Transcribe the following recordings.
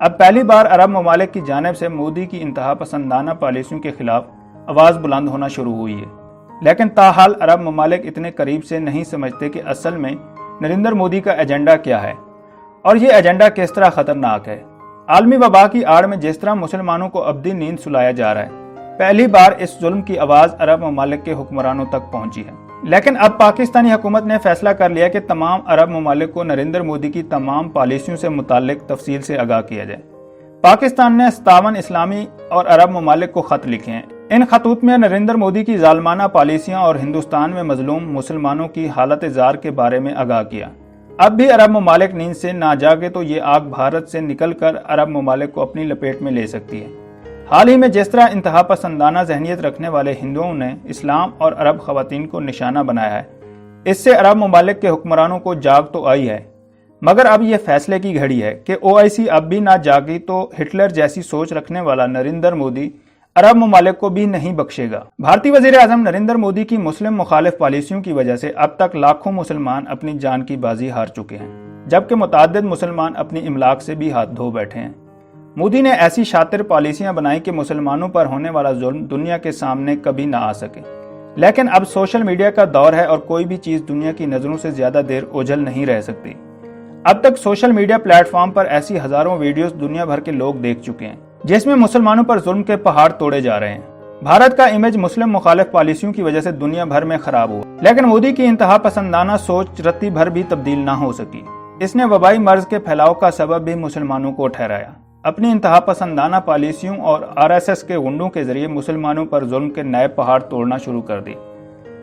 اب پہلی بار عرب ممالک کی جانب سے مودی کی انتہا پسندانہ پالیسیوں کے خلاف آواز بلند ہونا شروع ہوئی ہے، لیکن تاحال عرب ممالک اتنے قریب سے نہیں سمجھتے کہ اصل میں نریندر مودی کا ایجنڈا کیا ہے اور یہ ایجنڈا کس طرح خطرناک ہے۔ عالمی وبا کی آڑ میں جس طرح مسلمانوں کو ابدی نیند سلایا جا رہا ہے، پہلی بار اس ظلم کی آواز عرب ممالک کے حکمرانوں تک پہنچی ہے۔ لیکن اب پاکستانی حکومت نے فیصلہ کر لیا کہ تمام عرب ممالک کو نریندر مودی کی تمام پالیسیوں سے متعلق تفصیل سے آگاہ کیا جائے۔ پاکستان نے 57 اسلامی اور عرب ممالک کو خط لکھے ہیں۔ ان خطوط میں نریندر مودی کی ظالمانہ پالیسیاں اور ہندوستان میں مظلوم مسلمانوں کی حالت زار کے بارے میں آگاہ کیا۔ اب بھی عرب ممالک نیند سے نہ جاگے تو یہ آگ بھارت سے نکل کر عرب ممالک کو اپنی لپیٹ میں لے سکتی ہے۔ حال ہی میں جس طرح انتہا پسندانہ ذہنیت رکھنے والے ہندوؤں نے اسلام اور عرب خواتین کو نشانہ بنایا ہے، اس سے عرب ممالک کے حکمرانوں کو جاگ تو آئی ہے، مگر اب یہ فیصلے کی گھڑی ہے کہ OIC اب بھی نہ جاگی تو ہٹلر جیسی سوچ رکھنے والا نریندر مودی عرب ممالک کو بھی نہیں بخشے گا۔ بھارتی وزیر اعظم نریندر مودی کی مسلم مخالف پالیسیوں کی وجہ سے اب تک لاکھوں مسلمان اپنی جان کی بازی ہار چکے ہیں، جبکہ متعدد مسلمان اپنی املاک سے بھی ہاتھ دھو بیٹھے ہیں۔ مودی نے ایسی شاطر پالیسیاں بنائی کہ مسلمانوں پر ہونے والا ظلم دنیا کے سامنے کبھی نہ آ سکے، لیکن اب سوشل میڈیا کا دور ہے اور کوئی بھی چیز دنیا کی نظروں سے زیادہ دیر اوجھل نہیں رہ سکتی۔ اب تک سوشل میڈیا پلیٹ فارم پر ایسی ہزاروں ویڈیوز دنیا بھر کے لوگ دیکھ چکے ہیں جس میں مسلمانوں پر ظلم کے پہاڑ توڑے جا رہے ہیں۔ بھارت کا امیج مسلم مخالف پالیسیوں کی وجہ سے دنیا بھر میں خراب ہوا، لیکن مودی کی انتہا پسندانہ سوچ رتی بھر بھی تبدیل نہ ہو سکی۔ اس نے وبائی مرض کے پھیلاؤ کا سبب بھی مسلمانوں کو ٹھہرایا۔ اپنی انتہا پسندانہ پالیسیوں اور RSS کے غنڈوں کے ذریعے مسلمانوں پر ظلم کے نئے پہاڑ توڑنا شروع کر دی۔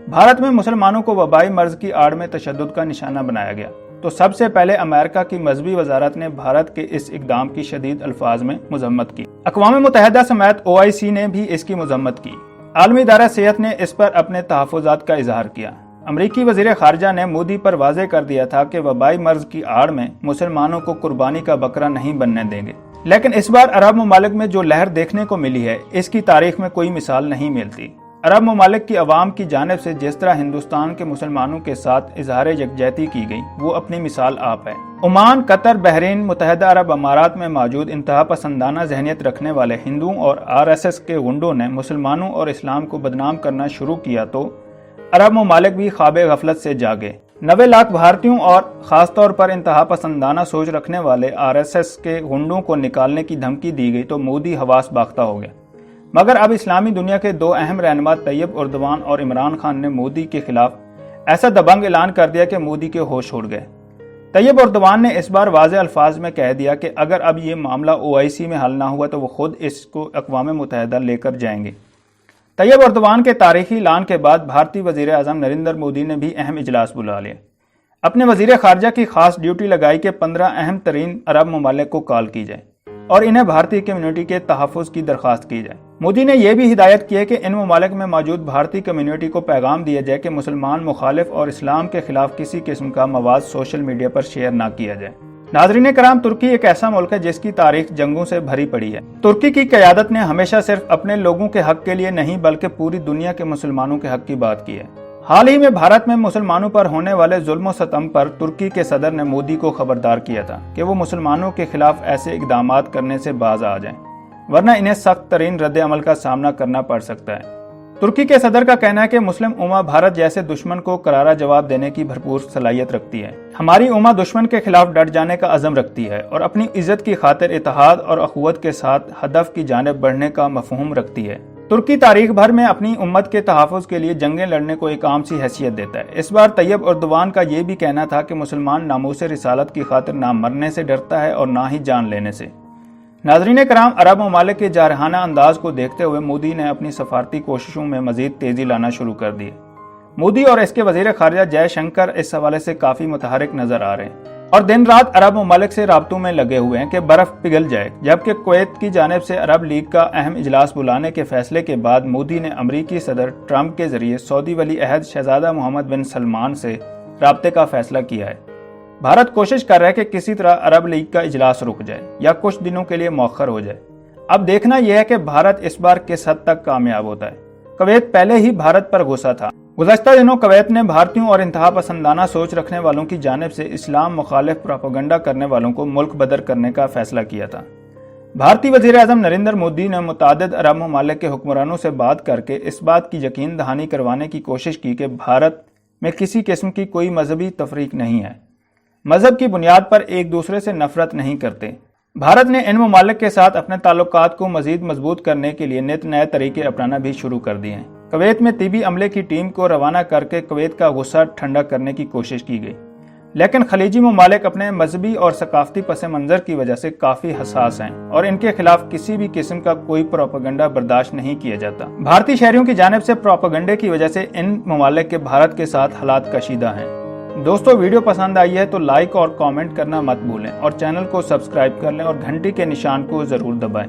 بھارت میں مسلمانوں کو وبائی مرض کی آڑ میں تشدد کا نشانہ بنایا گیا تو سب سے پہلے امریکہ کی مذہبی وزارت نے بھارت کے اس اقدام کی شدید الفاظ میں مذمت کی۔ اقوام متحدہ سمیت OIC نے بھی اس کی مذمت کی۔ عالمی ادارہ صحت نے اس پر اپنے تحفظات کا اظہار کیا۔ امریکی وزیر خارجہ نے مودی پر واضح کر دیا تھا کہ وبائی مرض کی آڑ میں مسلمانوں کو قربانی کا بکرا نہیں بننے دیں گے، لیکن اس بار عرب ممالک میں جو لہر دیکھنے کو ملی ہے اس کی تاریخ میں کوئی مثال نہیں ملتی۔ عرب ممالک کی عوام کی جانب سے جس طرح ہندوستان کے مسلمانوں کے ساتھ اظہار یکجہتی کی گئی وہ اپنی مثال آپ ہے۔ عمان، قطر، بحرین، متحدہ عرب امارات میں موجود انتہا پسندانہ ذہنیت رکھنے والے ہندوؤں اور RSS کے غنڈوں نے مسلمانوں اور اسلام کو بدنام کرنا شروع کیا تو عرب ممالک بھی خواب غفلت سے جاگے۔ 90 لاکھ بھارتیوں اور خاص طور پر انتہا پسندانہ سوچ رکھنے والے RSS کے غنڈوں کو نکالنے کی دھمکی دی گئی تو مودی حواس باختہ ہو گیا، مگر اب اسلامی دنیا کے دو اہم رہنما طیب اردوان اور عمران خان نے مودی کے خلاف ایسا دبنگ اعلان کر دیا کہ مودی کے ہوش اڑ گئے۔ طیب اردوان نے اس بار واضح الفاظ میں کہہ دیا کہ اگر اب یہ معاملہ OIC میں حل نہ ہوا تو وہ خود اس کو اقوام متحدہ لے کر جائیں گے۔ طیب اردوان کے تاریخی اعلان کے بعد بھارتی وزیر اعظم نریندر مودی نے بھی اہم اجلاس بلا لیا۔ اپنے وزیر خارجہ کی خاص ڈیوٹی لگائی کہ 15 اہم ترین عرب ممالک کو کال کی جائے اور انہیں بھارتی کمیونٹی کے تحفظ کی درخواست کی جائے۔ مودی نے یہ بھی ہدایت کی ہے کہ ان ممالک میں موجود بھارتی کمیونٹی کو پیغام دیا جائے کہ مسلمان مخالف اور اسلام کے خلاف کسی قسم کا مواد سوشل میڈیا پر شیئر نہ کیا جائے۔ ناظرین کرام، ترکی ایک ایسا ملک ہے جس کی تاریخ جنگوں سے بھری پڑی ہے۔ ترکی کی قیادت نے ہمیشہ صرف اپنے لوگوں کے حق کے لیے نہیں بلکہ پوری دنیا کے مسلمانوں کے حق کی بات کی ہے۔ حال ہی میں بھارت میں مسلمانوں پر ہونے والے ظلم و ستم پر ترکی کے صدر نے مودی کو خبردار کیا تھا کہ وہ مسلمانوں کے خلاف ایسے اقدامات کرنے سے باز آ جائیں، ورنہ انہیں سخت ترین رد عمل کا سامنا کرنا پڑ سکتا ہے۔ ترکی کے صدر کا کہنا ہے کہ مسلم امہ بھارت جیسے دشمن کو کرارا جواب دینے کی بھرپور صلاحیت رکھتی ہے۔ ہماری امہ دشمن کے خلاف ڈٹ جانے کا عزم رکھتی ہے اور اپنی عزت کی خاطر اتحاد اور اخوت کے ساتھ ہدف کی جانب بڑھنے کا مفہوم رکھتی ہے۔ ترکی تاریخ بھر میں اپنی امت کے تحفظ کے لیے جنگیں لڑنے کو ایک عام سی حیثیت دیتا ہے۔ اس بار طیب اردوان کا یہ بھی کہنا تھا کہ مسلمان ناموس رسالت کی خاطر نہ مرنے سے ڈرتا ہے اور نہ ہی جان لینے سے۔ ناظرین کرام، عرب ممالک کے جارحانہ انداز کو دیکھتے ہوئے مودی نے اپنی سفارتی کوششوں میں مزید تیزی لانا شروع کر دی۔ مودی اور اس کے وزیر خارجہ جے شنکر اس حوالے سے کافی متحرک نظر آ رہے ہیں اور دن رات عرب ممالک سے رابطوں میں لگے ہوئے ہیں کہ برف پگھل جائے، جبکہ کویت کی جانب سے عرب لیگ کا اہم اجلاس بلانے کے فیصلے کے بعد مودی نے امریکی صدر ٹرمپ کے ذریعے سعودی ولی عہد شہزادہ محمد بن سلمان سے رابطے کا فیصلہ کیا ہے۔ بھارت کوشش کر رہا ہے کہ کسی طرح عرب لیگ کا اجلاس رک جائے یا کچھ دنوں کے لیے مؤخر ہو جائے۔ اب دیکھنا یہ ہے کہ بھارت اس بار کس حد تک کامیاب ہوتا ہے۔ کویت پہلے ہی بھارت پر غصہ تھا۔ گزشتہ دنوں کویت نے بھارتیوں اور انتہا پسندانہ سوچ رکھنے والوں کی جانب سے اسلام مخالف پروپیگنڈا کرنے والوں کو ملک بدر کرنے کا فیصلہ کیا تھا۔ بھارتی وزیر اعظم نریندر مودی نے متعدد عرب ممالک کے حکمرانوں سے بات کر کے اس بات کی یقین دہانی کروانے کی کوشش کی کہ بھارت میں کسی قسم کی کوئی مذہبی تفریق نہیں ہے، مذہب کی بنیاد پر ایک دوسرے سے نفرت نہیں کرتے۔ بھارت نے ان ممالک کے ساتھ اپنے تعلقات کو مزید مضبوط کرنے کے لیے نت نئے طریقے اپنانا بھی شروع کر دیے ہیں۔ کویت میں طبی عملے کی ٹیم کو روانہ کر کے کویت کا غصہ ٹھنڈا کرنے کی کوشش کی گئی، لیکن خلیجی ممالک اپنے مذہبی اور ثقافتی پس منظر کی وجہ سے کافی حساس ہیں اور ان کے خلاف کسی بھی قسم کا کوئی پروپیگنڈا برداشت نہیں کیا جاتا۔ بھارتی شہریوں کی جانب سے پروپیگنڈے کی وجہ سے ان ممالک کے بھارت کے ساتھ حالات کشیدہ ہیں۔ دوستو، ویڈیو پسند آئی ہے تو لائک اور کامنٹ کرنا مت بھولیں اور چینل کو سبسکرائب کر لیں اور گھنٹی کے نشان کو ضرور دبائیں۔